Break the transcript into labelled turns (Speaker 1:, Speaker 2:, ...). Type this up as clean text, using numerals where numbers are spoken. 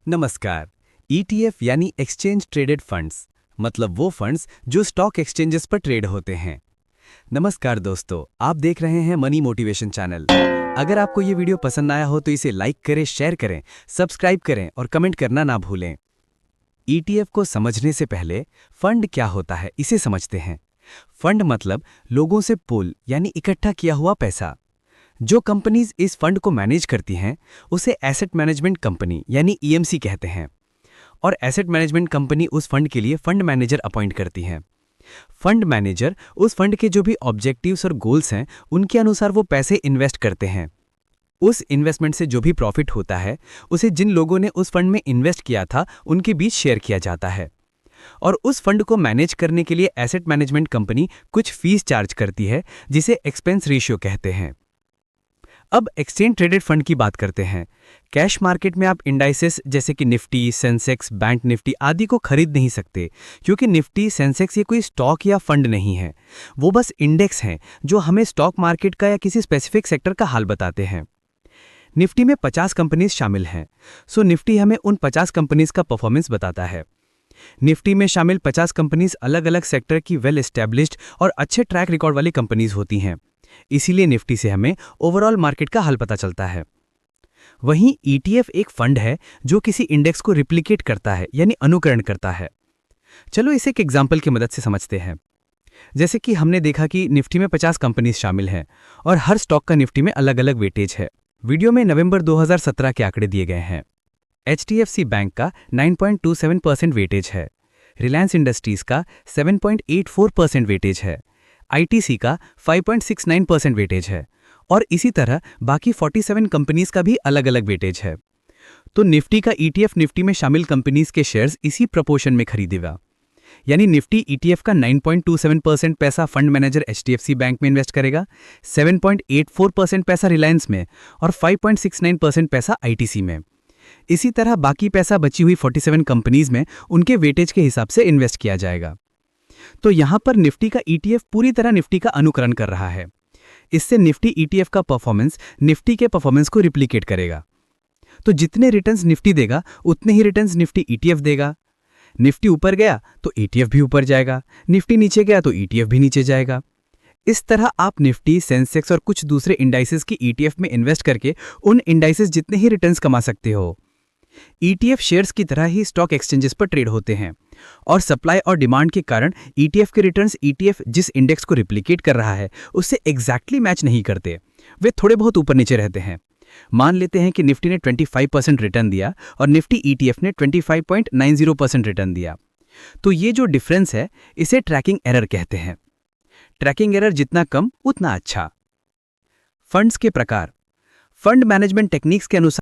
Speaker 1: नमस्कार। ईटीएफ यानी exchange traded funds, मतलब वो फंड्स जो स्टॉक एक्सचेंजेस पर ट्रेड होते हैं। नमस्कार दोस्तों, आप देख रहे हैं मनी मोटिवेशन चैनल। अगर आपको ये वीडियो पसंद आया हो तो इसे लाइक करें, शेयर करें, सब्सक्राइब करें और कमेंट करना ना भूलें। ईटीएफ को समझने से पहले फंड क्या होता है इसे समझते हैं। फंड मतलब लोगों से पूल यानी इकट्ठा किया हुआ पैसा। जो कंपनीज इस फंड को मैनेज करती हैं उसे एसेट मैनेजमेंट कंपनी यानी ईएमसी कहते हैं। और एसेट मैनेजमेंट कंपनी उस फंड के लिए फंड मैनेजर अपॉइंट करती हैं। फंड मैनेजर उस फंड के जो भी ऑब्जेक्टिव्स और गोल्स हैं उनके अनुसार वो पैसे इन्वेस्ट करते हैं। उस इन्वेस्टमेंट से जो भी प्रॉफिट होता है उसे जिन लोगों ने उस फंड में इन्वेस्ट किया था उनके बीच शेयर किया जाता है। और उस फंड को मैनेज करने के लिए एसेट मैनेजमेंट कंपनी कुछ फीस चार्ज करती है जिसे एक्सपेंस रेशियो कहते हैं। अब एक्सचेंज ट्रेडेड फंड की बात करते हैं। कैश मार्केट में आप इंडाइसेस जैसे कि निफ्टी, सेंसेक्स, बैंक निफ्टी आदि को खरीद नहीं सकते, क्योंकि निफ्टी, सेंसेक्स ये कोई स्टॉक या फंड नहीं है। वो बस इंडेक्स हैं जो हमें स्टॉक मार्केट का या किसी स्पेसिफिक सेक्टर का हाल बताते हैं। निफ्टी में 50 कंपनीज शामिल हैं, सो निफ्टी हमें उन 50 कंपनीज का परफॉर्मेंस बताता है। निफ्टी में शामिल 50 कंपनीज अलग अलग सेक्टर की वेल एस्टेब्लिश्ड और अच्छे ट्रैक रिकॉर्ड वाली कंपनीज होती हैं। इसीलिए निफ्टी से हमें ओवरऑल मार्केट का हाल पता चलता है। वहीं ईटीएफ एक फंड है जो किसी इंडेक्स को रिप्लिकेट करता है यानी अनुकरण करता है। चलो इसे एक एग्जांपल की मदद से समझते हैं। जैसे कि हमने देखा कि निफ्टी में 50 कंपनीज शामिल हैं और हर स्टॉक का निफ्टी में अलग अलग वेटेज है। वीडियो में नवंबर 2017 के आंकड़े दिए गए हैं। एचडीएफसी बैंक का 9.27% वेटेज है, रिलायंस इंडस्ट्रीज का 7.84% वेटेज है, आईटीसी का 5.69% वेटेज है और इसी तरह बाकी 47 कंपनीज का भी अलग अलग वेटेज है। तो निफ्टी का ईटीएफ निफ्टी में शामिल कंपनीज के शेयर्स इसी प्रोपोर्शन में खरीदेगा। यानी निफ्टी ईटीएफ का 9.27% पैसा फंड मैनेजर एचडीएफसी बैंक में इन्वेस्ट करेगा, 7.84% पैसा रिलायंस में और 5.69% पैसा आईटीसी में। इसी तरह बाकी पैसा बची हुई 47 कंपनीज में उनके वेटेज के हिसाब से इन्वेस्ट किया जाएगा। तो यहां पर निफ्टी का ईटीएफ पूरी तरह निफ्टी का अनुकरण कर रहा है। इससे निफ्टी ईटीएफ का परफॉर्मेंस निफ्टी के परफॉर्मेंस को रिप्लिकेट करेगा। तो जितने रिटर्न्स निफ्टी देगा उतने ही रिटर्न्स निफ्टी ईटीएफ देगा। निफ्टी ऊपर गया तो ईटीएफ भी ऊपर जाएगा, निफ्टी नीचे गया तो ईटीएफ भी नीचे जाएगा। इस तरह आप निफ्टी, सेंसेक्स और कुछ दूसरे इंडाइसेस की ईटीएफ में इन्वेस्ट करके उन इंडाइसेस जितने ही रिटर्न्स कमा सकते हो। ईटीएफ शेयर्स की तरह ही स्टॉक एक्सचेंजेस पर ट्रेड होते हैं और सप्लाई और डिमांड के कारण ईटीएफ के रिटर्न्स ईटीएफ जिस इंडेक्स को रिप्लिकेट कर रहा है उससे एग्जैक्टली मैच नहीं करते। वे थोड़े बहुत ऊपर नीचे रहते हैं। मान लेते हैं कि निफ्टी ने 25% रिटर्न दिया और निफ्टी ईटीएफ ने 25.90% रिटर्न दिया। तो ये जो डिफरेंस है इसे ट्रैकिंग एरर कहते हैं। ट्रैकिंग एरर जितना कम उतना अच्छा। फंड्स के प्रकार। फंड मैनेजमेंट टेक्निक्स के अनुसार